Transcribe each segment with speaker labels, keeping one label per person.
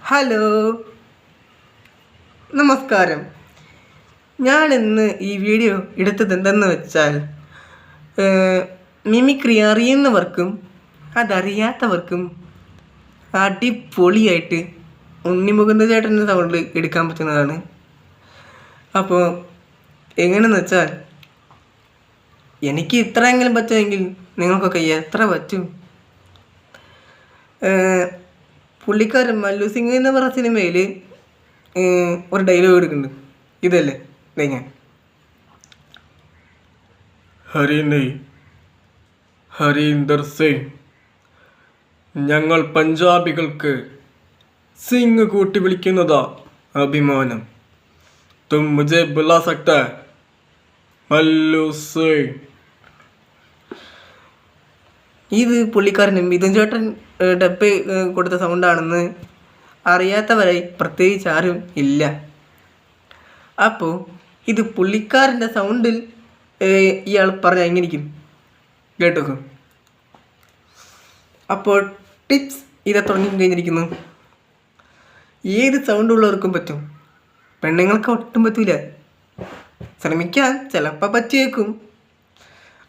Speaker 1: Hello, നമസ്കാരം. ഞാനിന്ന് ഈ വീഡിയോ എടുത്തത് എന്തെന്ന് വെച്ചാൽ, മിമിക്രി അറിയുന്നവർക്കും അതറിയാത്തവർക്കും അടിപൊളിയായിട്ട് ഉണ്ണിമുകുന്ദ ചേട്ടൻ്റെ സൗണ്ട് എടുക്കാൻ പറ്റുന്നതാണ്. അപ്പോൾ എങ്ങനെയെന്ന് വെച്ചാൽ, എനിക്ക് ഇത്രയെങ്കിലും പറ്റുമെങ്കിൽ നിങ്ങൾക്കൊക്കെ എത്ര പറ്റും? പുള്ളിക്കാരൻ മല്ലു സിംഗ് എന്ന് പറഞ്ഞ സിനിമയിൽ ഒരു ഡയലോഗ് എടുക്കുന്നുണ്ട്. ഇതല്ലേ ഞാൻ
Speaker 2: ഹരീന്ദർ സിംഗ്, ഞങ്ങൾ പഞ്ചാബികൾക്ക് സിംഗ് കൂട്ടി വിളിക്കുന്നതാ അഭിമാനം. തും മുझे बुला सकता है മല്ലു സിംഗ്.
Speaker 1: ഇത് പുള്ളിക്കാരന് മിഥുൻ ചേട്ടൻ ഡബ് കൊടുത്ത സൗണ്ടാണെന്ന് അറിയാത്തവരായി പ്രത്യേകിച്ച് ആരും ഇല്ല. അപ്പോൾ ഇത് പുള്ളിക്കാരൻ്റെ സൗണ്ടിൽ ഇയാൾ പറഞ്ഞാൽ എങ്ങനെയിരിക്കും കേട്ടോക്കും. അപ്പോൾ ടിപ്സ് ഇത് തുടങ്ങി കഴിഞ്ഞിരിക്കുന്നു. ഏത് സൗണ്ടുള്ളവർക്കും പറ്റും, പെണ്ണുങ്ങൾക്ക് ഒട്ടും പറ്റൂല. ശ്രമിക്കാൻ ചിലപ്പോൾ പറ്റിയേക്കും.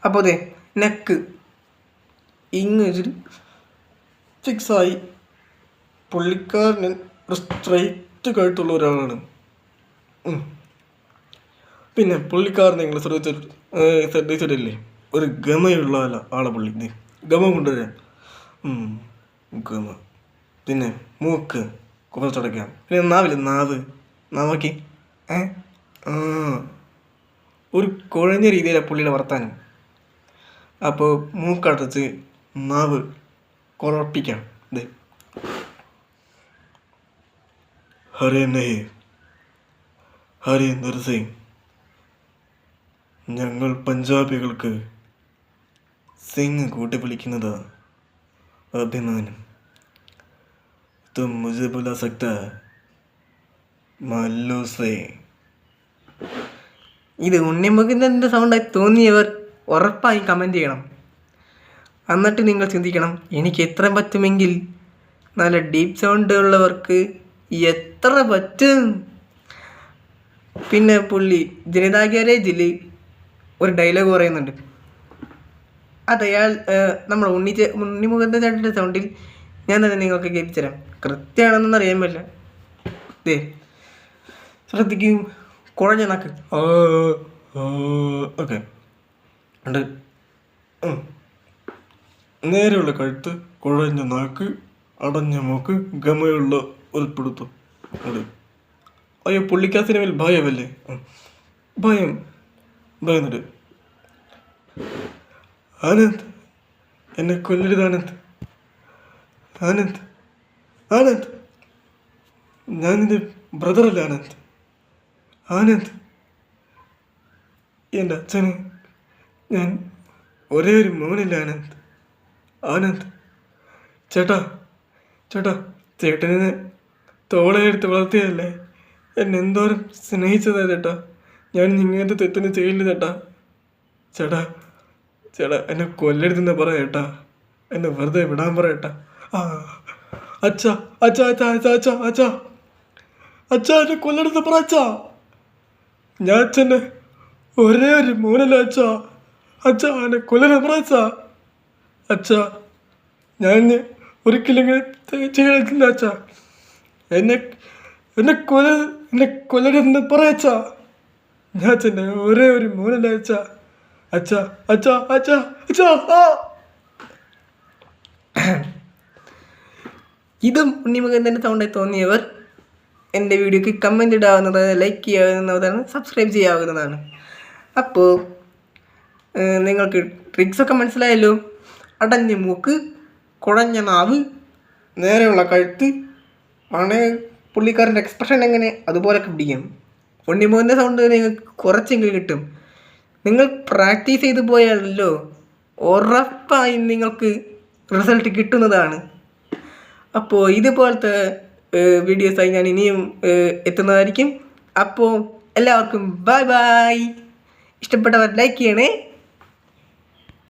Speaker 1: അപ്പോൾ അതെ, നെക്ക് ഇങ്ങനെ ഫിക്സായി. പുള്ളിക്കാരന് ഒരു സ്ട്രൈറ്റ് കഴുത്തുള്ള ഒരാളാണ്. പിന്നെ പുള്ളിക്കാരൻ നിങ്ങൾ ശ്രദ്ധിച്ചിട്ടില്ലേ, ഒരു ഗമയുള്ള ആളെ പുള്ളി. ഗമ കൊണ്ടുവരാൻ ഗമ. പിന്നെ മൂക്ക് കുറച്ചടയ്ക്കാം. പിന്നെ നാവാക്കി ഒരു കുഴഞ്ഞ രീതിയിലാണ് പുള്ളിയുടെ വർത്താനം. അപ്പോൾ മൂക്കടച്ച് നാവ് കുഴപ്പിക്കാം. ഹരീന്ദർ സിംഗ്, ഞങ്ങൾ പഞ്ചാബികൾക്ക് സിംഗ് കൂട്ടി വിളിക്കുന്നതാ അഭിമാനം. തും മുझे बुला सकता है മല്ലു സിംഗ്. ഇത് ഉണ്ണിമുകുന്ദൻ്റെ സൗണ്ടായി തോന്നിയവർ ഉറപ്പായി കമൻറ്റ് ചെയ്യണം. എന്നിട്ട് നിങ്ങൾ ചിന്തിക്കണം, എനിക്ക് എത്ര പറ്റുമെങ്കിൽ നല്ല ഡീപ്പ് സൗണ്ട് ഉള്ളവർക്ക് എത്ര പറ്റും. പിന്നെ പുള്ളി ജനതാ ഗ്യാരേജിൽ ഒരു ഡയലോഗ് പറയുന്നുണ്ട്. അതയാൾ നമ്മൾ ഉണ്ണിമുകുന്ദ ചേട്ടൻ്റെ സൗണ്ടിൽ ഞാൻ തന്നെ നിങ്ങൾക്ക് കേൾപ്പിച്ചു തരാം. കൃത്യമാണെന്നൊന്നും അറിയാൻ പറ്റില്ല. ദേ ശ്രദ്ധിക്കും, കുഴഞ്ഞ നാക്ക്.
Speaker 2: ഓക്കെ, നേരെയുള്ള കഴുത്ത്, കുഴഞ്ഞ നാക്ക്, അടഞ്ഞ മൂക്ക്, ഗമയുള്ള ഒരു പിടുത്തം. അയ്യോ, പുള്ളിക്കാ സിനിമയിൽ ഭയമല്ലേ? ഭയന്നിട്ട് ആനന്ദ്, എന്നെ കൊല്ലരുത് ആനന്ദ്, ഞാനിൻ്റെ ബ്രദറല്ല ആനന്ദ്. എൻ്റെ അച്ഛന് ഞാൻ ഒരേ ഒരു മോനില്ല ആനന്ദ്. ചേട്ടാ ചേട്ടനെ തോളെടുത്ത് വളർത്തിയതല്ലേ, എന്നെ എന്തോരം സ്നേഹിച്ചതാ ചേട്ടാ. ഞാൻ ഇങ്ങനത്തെ തെറ്റൊന്നും ചെയ്യില്ല ചേട്ടാ എന്നെ കൊല്ലരുതെന്ന് പറ ചേട്ടാ, എന്നെ വെറുതെ വിടാൻ പറ ചേട്ടാ. അച്ഛാ എന്നെ കൊല്ലരുത് പറ അച്ഛാ. ഞാൻ അച്ഛൻ്റെ ഒരേ ഒരു മോനല്ല അച്ഛാ എന്നെ കൊല്ലരുത് പറ അച്ഛാ. ഞാൻ ഒരിക്കലും ഇങ്ങനെ ചെയ്യത്തില്ല അച്ഛാ. എന്നെ കൊല്ലരുതെന്ന് പറയച്ചാ. ഞാൻ അച്ഛൻ്റെ ഒരേ ഒരു മോനല്ല അച്ഛാ.
Speaker 1: ഇതും ഉണ്ണിമുകുന്ദൻ്റെ സൗണ്ടായി തോന്നിയവർ എൻ്റെ വീഡിയോക്ക് കമൻറ്റ് ഇടാവുന്നതാണ്, ലൈക്ക് ചെയ്യാവുന്നതാണ്, സബ്സ്ക്രൈബ് ചെയ്യാവുന്നതാണ്. അപ്പോൾ നിങ്ങൾക്ക് ട്രിക്സൊക്കെ മനസ്സിലായല്ലോ. അടഞ്ഞ മൂക്ക്, കുഴഞ്ഞ നാവ്, നേരെയുള്ള കഴുത്ത്, പുള്ളിക്കാരൻ്റെ എക്സ്പ്രഷൻ എങ്ങനെ അതുപോലൊക്കെ പിടിക്കും. ഉണ്ണിമുകുന്ദൻ്റെ സൗണ്ട് നിങ്ങൾക്ക് കുറച്ചെങ്കിലും കിട്ടും. നിങ്ങൾ പ്രാക്ടീസ് ചെയ്ത് പോയാലല്ലോ ഉറപ്പായും നിങ്ങൾക്ക് റിസൾട്ട് കിട്ടുന്നതാണ്. അപ്പോൾ ഇതുപോലത്തെ വീഡിയോസായി ഞാൻ ഇനിയും എത്തുന്നതായിരിക്കും. അപ്പോൾ എല്ലാവർക്കും ബൈ. ഇഷ്ടപ്പെട്ടവർ ലൈക്ക് ചെയ്യണേ.